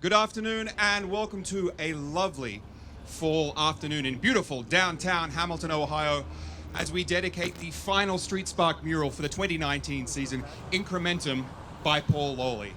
Good afternoon and welcome to a lovely fall afternoon in beautiful downtown Hamilton, Ohio, as we dedicate the final Street Spark mural for the 2019 season, Incrementum by Paul Lawley.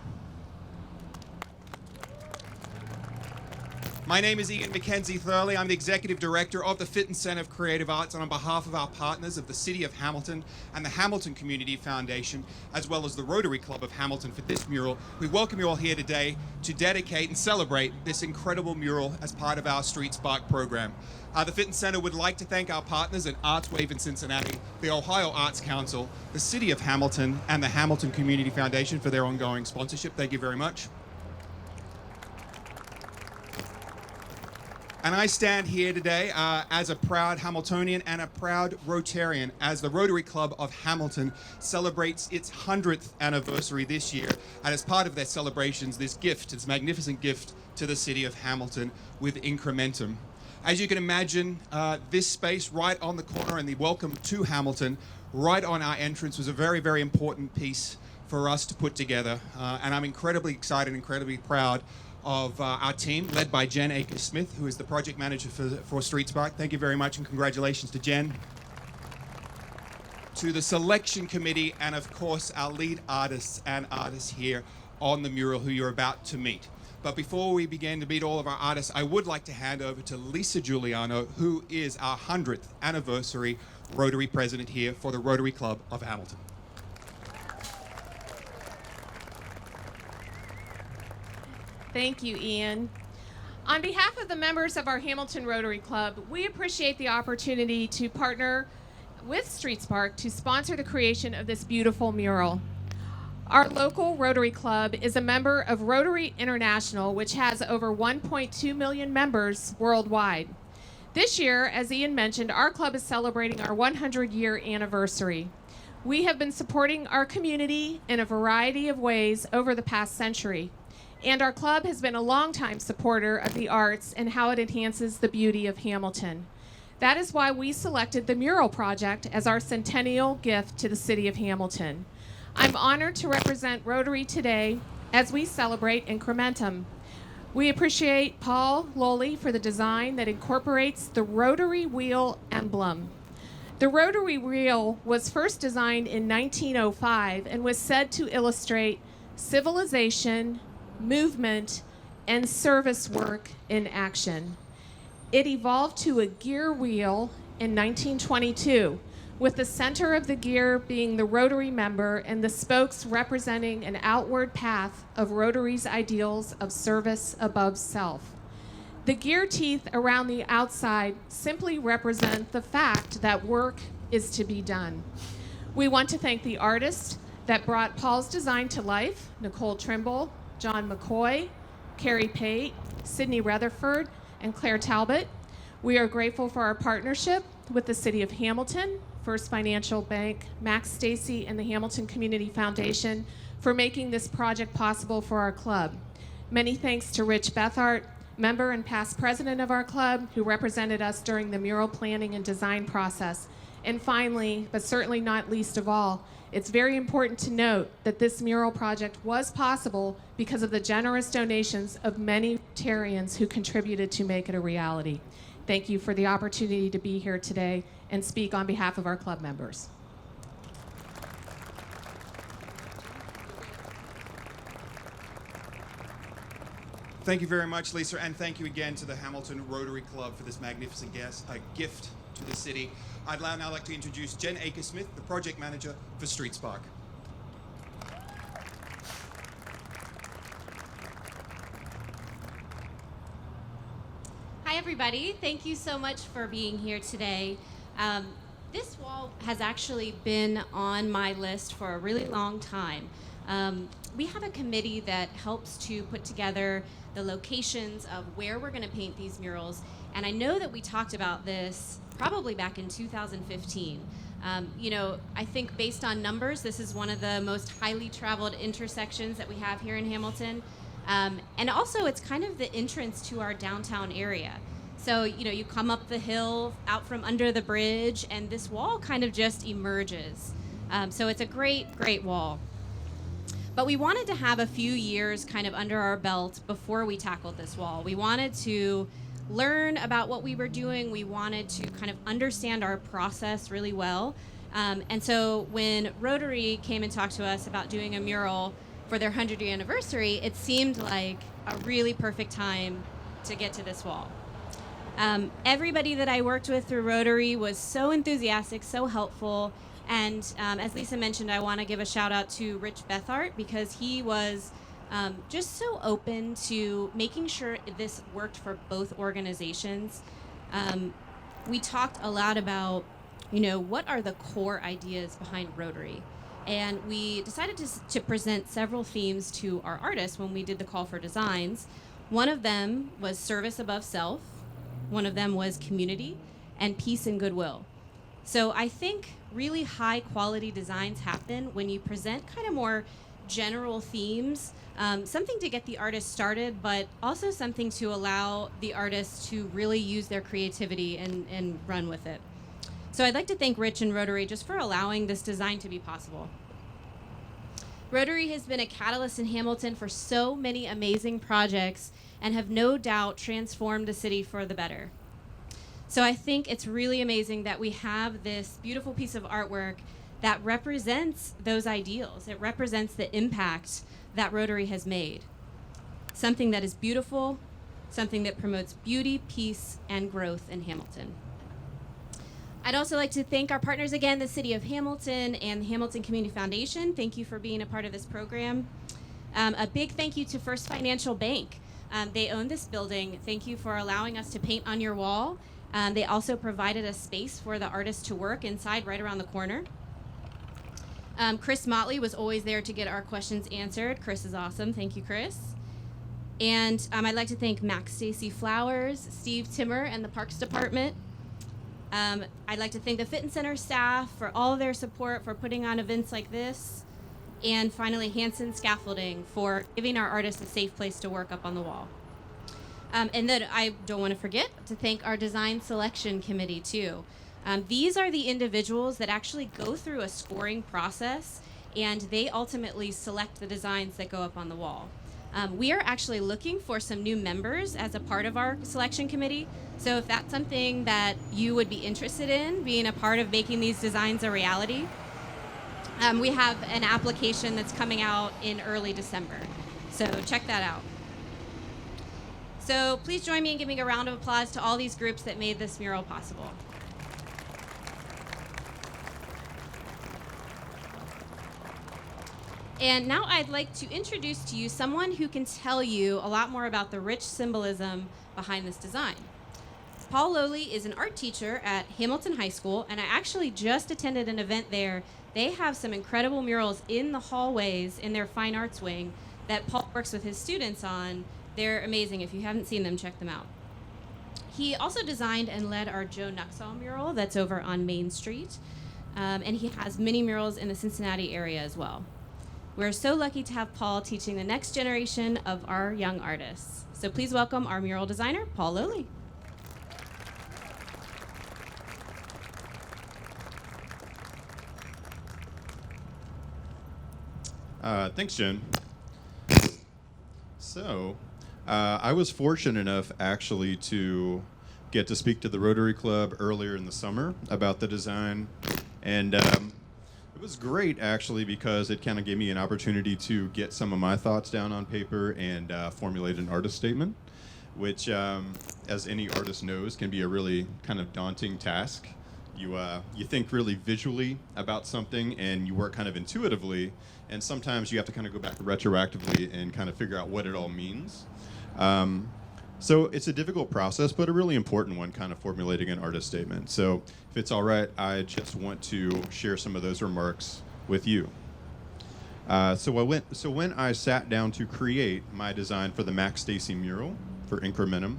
My name is Ian Mackenzie Thurley. I'm the Executive Director of the Fitton Center of Creative Arts, and on behalf of our partners of the City of Hamilton and the Hamilton Community Foundation, as well as the Rotary Club of Hamilton for this mural, we welcome you all here today to dedicate and celebrate this incredible mural as part of our Street Spark program. The Fitton Center would like to thank our partners at ArtsWave in Cincinnati, the Ohio Arts Council, the City of Hamilton, and the Hamilton Community Foundation for their ongoing sponsorship. Thank you very much. And I stand here today as a proud Hamiltonian and a proud Rotarian as the Rotary Club of Hamilton celebrates its 100th anniversary this year. And as part of their celebrations, this magnificent gift to the city of Hamilton with Incrementum. As you can imagine, this space right on the corner and the welcome to Hamilton right on our entrance was a very, very important piece for us to put together. And I'm incredibly excited, incredibly proud of our team, led by Jen Akers-Smith, who is the project manager for Street Spark. Thank you very much, and congratulations to Jen. To the selection committee, and of course, our lead artists here on the mural who you're about to meet. But before we begin to meet all of our artists, I would like to hand over to Lisa Giuliano, who is our 100th anniversary Rotary president here for the Rotary Club of Hamilton. Thank you, Ian. On behalf of the members of our Hamilton Rotary Club, we appreciate the opportunity to partner with Street Spark to sponsor the creation of this beautiful mural. Our local Rotary Club is a member of Rotary International, which has over 1.2 million members worldwide. This year, as Ian mentioned, our club is celebrating our 100-year anniversary. We have been supporting our community in a variety of ways over the past century. And our club has been a longtime supporter of the arts and how it enhances the beauty of Hamilton. That is why we selected the mural project as our centennial gift to the city of Hamilton. I'm honored to represent Rotary today as we celebrate Incrementum. We appreciate Paul Lawley for the design that incorporates the Rotary wheel emblem. The Rotary wheel was first designed in 1905 and was said to illustrate civilization, movement, and service work in action. It evolved to a gear wheel in 1922, with the center of the gear being the Rotary member and the spokes representing an outward path of Rotary's ideals of service above self. The gear teeth around the outside simply represent the fact that work is to be done. We want to thank the artists that brought Paul's design to life, Nicole Trimble, John McCoy, Carrie Pate, Sydney Rutherford, and Claire Talbot. We are grateful for our partnership with the City of Hamilton, First Financial Bank, Max Stacy, and the Hamilton Community Foundation for making this project possible for our club. Many thanks to Rich Bethart, member and past president of our club, who represented us during the mural planning and design process. And finally, but certainly not least of all, it's very important to note that this mural project was possible because of the generous donations of many Rotarians who contributed to make it a reality. Thank you for the opportunity to be here today and speak on behalf of our club members. Thank you very much, Lisa, and thank you again to the Hamilton Rotary Club for this magnificent gift to the city. I'd now like to introduce Jen Akers-Smith, the project manager for Street Spark. Hi, everybody. Thank you so much for being here today. This wall has actually been on my list for a really long time. We have a committee that helps to put together the locations of where we're going to paint these murals, and I know that we talked about this probably back in 2015. I think based on numbers, this is one of the most highly traveled intersections that we have here in Hamilton. And also, it's kind of the entrance to our downtown area. So, you come up the hill out from under the bridge, and this wall kind of just emerges. So it's a great, great wall. But we wanted to have a few years kind of under our belt before we tackled this wall. We wanted to learn about what we were doing. We wanted to kind of understand our process really well. And so when Rotary came and talked to us about doing a mural for their 100-year anniversary, it seemed like a really perfect time to get to this wall. Everybody that I worked with through Rotary was so enthusiastic, so helpful. And as Lisa mentioned, I want to give a shout out to Rich Bethart because he was just so open to making sure this worked for both organizations. We talked a lot about, what are the core ideas behind Rotary? And we decided to present several themes to our artists when we did the call for designs. One of them was service above self. One of them was community and peace and goodwill. So I think really high quality designs happen when you present kind of more general themes, something to get the artist started, but also something to allow the artist to really use their creativity and run with it. So I'd like to thank Rich and Rotary just for allowing this design to be possible. Rotary has been a catalyst in Hamilton for so many amazing projects and have no doubt transformed the city for the better. So I think it's really amazing that we have this beautiful piece of artwork that represents those ideals. It represents the impact that Rotary has made. Something that is beautiful, something that promotes beauty, peace, and growth in Hamilton. I'd also like to thank our partners again, the City of Hamilton and the Hamilton Community Foundation. Thank you for being a part of this program. A big thank you to First Financial Bank. They own this building. Thank you for allowing us to paint on your wall. They also provided a space for the artists to work inside right around the corner. Chris Motley was always there to get our questions answered. Chris is awesome. Thank you, Chris. And I'd like to thank Max Stacy Flowers, Steve Timmer, and the Parks Department. I'd like to thank the Fitton Center staff for all their support for putting on events like this. And finally, Hanson Scaffolding for giving our artists a safe place to work up on the wall. And then I don't want to forget to thank our design selection committee too. These are the individuals that actually go through a scoring process and they ultimately select the designs that go up on the wall. We are actually looking for some new members as a part of our selection committee. So if that's something that you would be interested in, being a part of making these designs a reality, we have an application that's coming out in early December. So check that out. So please join me in giving a round of applause to all these groups that made this mural possible. And now I'd like to introduce to you someone who can tell you a lot more about the rich symbolism behind this design. Paul Lowley is an art teacher at Hamilton High School, and I actually just attended an event there. They have some incredible murals in the hallways in their fine arts wing that Paul works with his students on. They're amazing. If you haven't seen them, check them out. He also designed and led our Joe Nuxall mural that's over on Main Street, and he has many murals in the Cincinnati area as well. We're so lucky to have Paul teaching the next generation of our young artists. So please welcome our mural designer, Paul Lowley. Thanks, Jen. So, I was fortunate enough actually to get to speak to the Rotary Club earlier in the summer about the design, and it was great actually because it kind of gave me an opportunity to get some of my thoughts down on paper and formulate an artist statement, which, as any artist knows, can be a really kind of daunting task. You think really visually about something and you work kind of intuitively, and sometimes you have to kind of go back retroactively and kind of figure out what it all means. So it's a difficult process, but a really important one, kind of formulating an artist statement. So if it's all right, I just want to share some of those remarks with you. So when I sat down to create my design for the Max Stacy mural for Incrementum,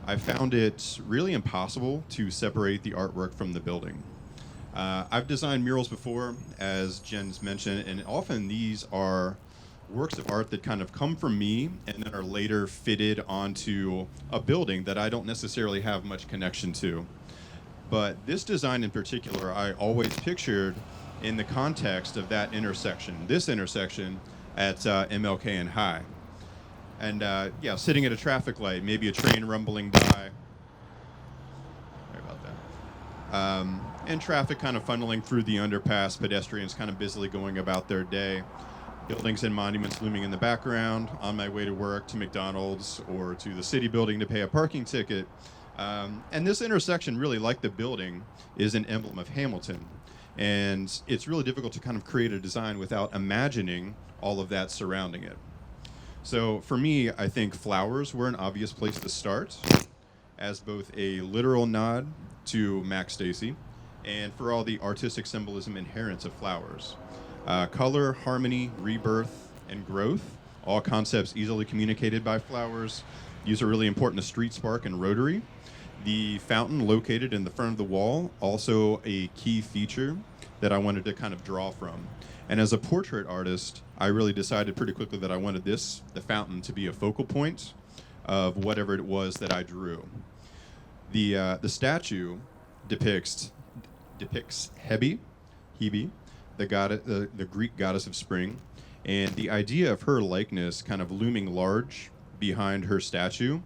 I found it really impossible to separate the artwork from the building. I've designed murals before, as Jen's mentioned, and often these are works of art that kind of come from me and then are later fitted onto a building that I don't necessarily have much connection to. But this design in particular, I always pictured in the context of that intersection, this intersection at MLK and High. And yeah, sitting at a traffic light, maybe a train rumbling by. Sorry about that. And traffic kind of funneling through the underpass, pedestrians kind of busily going about their day. Buildings and monuments looming in the background, on my way to work, to McDonald's, or to the city building to pay a parking ticket. And this intersection, really, like the building, is an emblem of Hamilton. And it's really difficult to kind of create a design without imagining all of that surrounding it. So for me, I think flowers were an obvious place to start, as both a literal nod to Max Stacy and for all the artistic symbolism inherent to flowers. Color, harmony, rebirth, and growth, all concepts easily communicated by flowers. These are really important to Street Spark and Rotary. The fountain located in the front of the wall, also a key feature that I wanted to kind of draw from. And as a portrait artist, I really decided pretty quickly that I wanted the fountain, to be a focal point of whatever it was that I drew. The statue depicts Hebe, the Greek goddess of spring, and the idea of her likeness kind of looming large behind her statue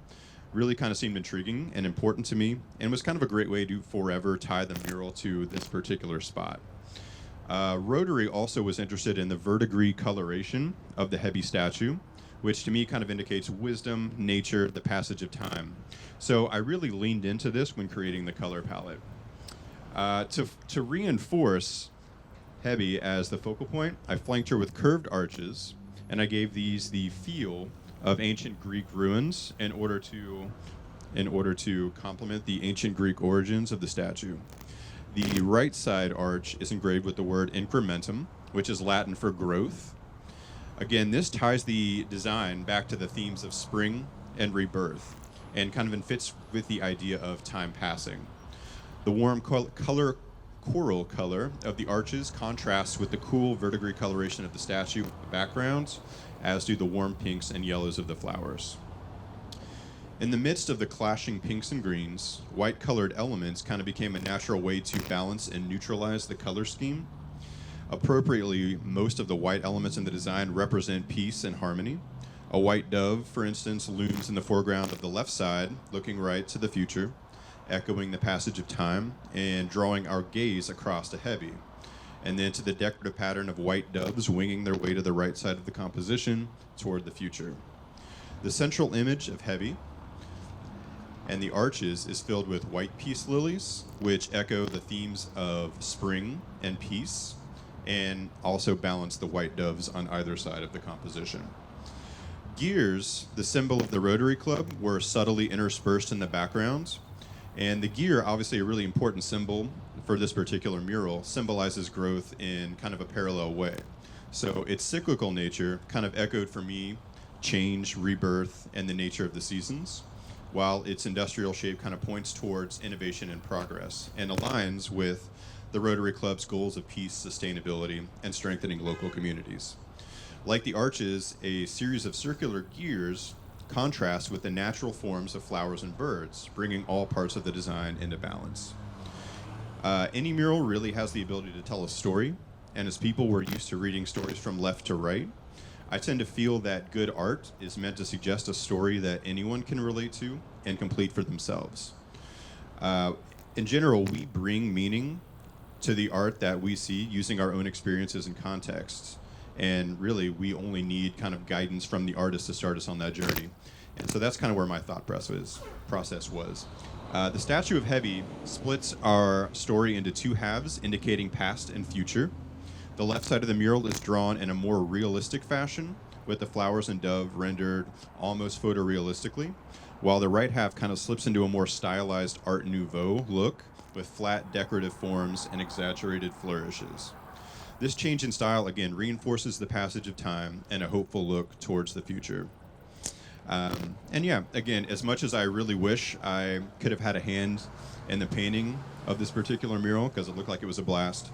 really kind of seemed intriguing and important to me, and was kind of a great way to forever tie the mural to this particular spot. Rotary also was interested in the verdigris coloration of the Hebe statue, which to me kind of indicates wisdom, nature, the passage of time. So I really leaned into this when creating the color palette. To reinforce Hebe as the focal point, I flanked her with curved arches, and I gave these the feel of ancient Greek ruins in order to complement the ancient Greek origins of the statue. The right side arch is engraved with the word incrementum, which is Latin for growth. Again, this ties the design back to the themes of spring and rebirth, and kind of fits with the idea of time passing. The warm coral color of the arches contrasts with the cool verdigris coloration of the statue backgrounds, as do the warm pinks and yellows of the flowers. In the midst of the clashing pinks and greens, white-colored elements kind of became a natural way to balance and neutralize the color scheme. Appropriately, most of the white elements in the design represent peace and harmony. A white dove, for instance, looms in the foreground of the left side, looking right to the future, echoing the passage of time and drawing our gaze across to Hebe, and then to the decorative pattern of white doves winging their way to the right side of the composition toward the future. The central image of Hebe and the arches is filled with white peace lilies, which echo the themes of spring and peace, and also balance the white doves on either side of the composition. Gears, the symbol of the Rotary Club, were subtly interspersed in the background. And the gear, obviously a really important symbol for this particular mural, symbolizes growth in kind of a parallel way. So its cyclical nature kind of echoed for me change, rebirth, and the nature of the seasons, while its industrial shape kind of points towards innovation and progress and aligns with the Rotary Club's goals of peace, sustainability, and strengthening local communities. Like the arches, a series of circular gears contrasts with the natural forms of flowers and birds, bringing all parts of the design into balance. Any mural really has the ability to tell a story, and as people we're used to reading stories from left to right, I tend to feel that good art is meant to suggest a story that anyone can relate to and complete for themselves. In general, we bring meaning to the art that we see using our own experiences and contexts. And really, we only need kind of guidance from the artist to start us on that journey. And so that's kind of where my thought process was. The statue of Hebe splits our story into two halves, indicating past and future. The left side of the mural is drawn in a more realistic fashion, with the flowers and dove rendered almost photorealistically, while the right half kind of slips into a more stylized Art Nouveau look, with flat decorative forms and exaggerated flourishes. This change in style, again, reinforces the passage of time and a hopeful look towards the future. And yeah, again, as much as I really wish I could have had a hand in the painting of this particular mural, because it looked like it was a blast,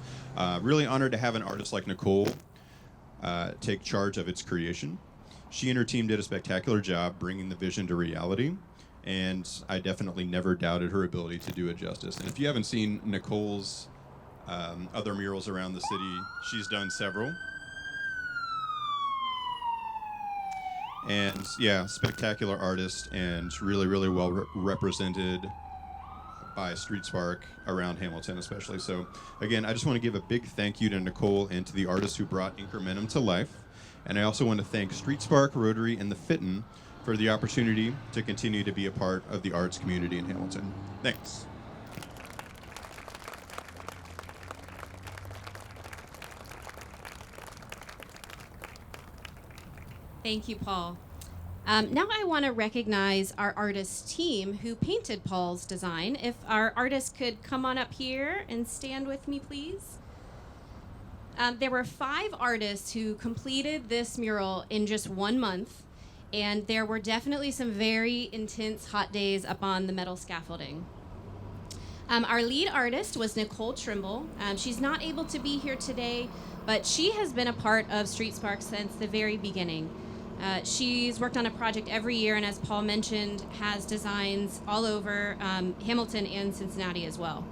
really honored to have an artist like Nicole take charge of its creation. She and her team did a spectacular job bringing the vision to reality, and I definitely never doubted her ability to do it justice. And if you haven't seen Nicole's other murals around the city, she's done several. And yeah, spectacular artist and really, really well represented by Street Spark around Hamilton especially. So again, I just want to give a big thank you to Nicole and to the artists who brought Incrementum to life. And I also want to thank Street Spark, Rotary, and the Fitton for the opportunity to continue to be a part of the arts community in Hamilton. Thanks. Thank you, Paul. Now I want to recognize our artist team who painted Paul's design. If our artists could come on up here and stand with me, please. There were 5 artists who completed this mural in just 1 month, and there were definitely some very intense hot days up on the metal scaffolding. Our lead artist was Nicole Trimble. She's not able to be here today, but she has been a part of Street Spark since the very beginning. She's worked on a project every year, and as Paul mentioned, has designs all over Hamilton and Cincinnati as well.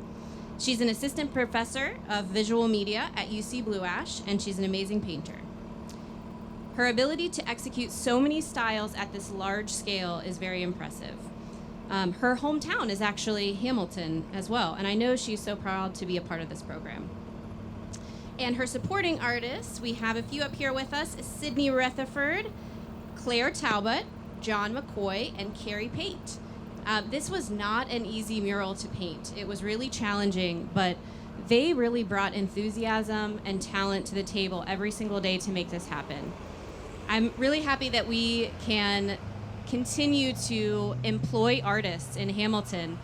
She's an assistant professor of visual media at UC Blue Ash, and she's an amazing painter. Her ability to execute so many styles at this large scale is very impressive. Her hometown is actually Hamilton as well, and I know she's so proud to be a part of this program. And her supporting artists, we have a few up here with us: Sydney Rutherford, Claire Talbot, John McCoy, and Carrie Pate. This was not an easy mural to paint. It was really challenging, but they really brought enthusiasm and talent to the table every single day to make this happen. I'm really happy that we can continue to employ artists in Hamilton,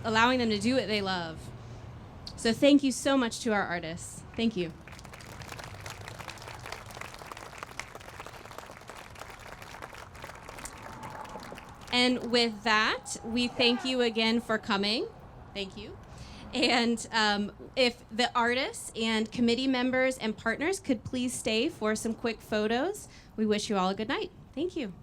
allowing them to do what they love. So thank you so much to our artists. Thank you. And with that, we thank you again for coming. Thank you. And if the artists and committee members and partners could please stay for some quick photos, we wish you all a good night. Thank you.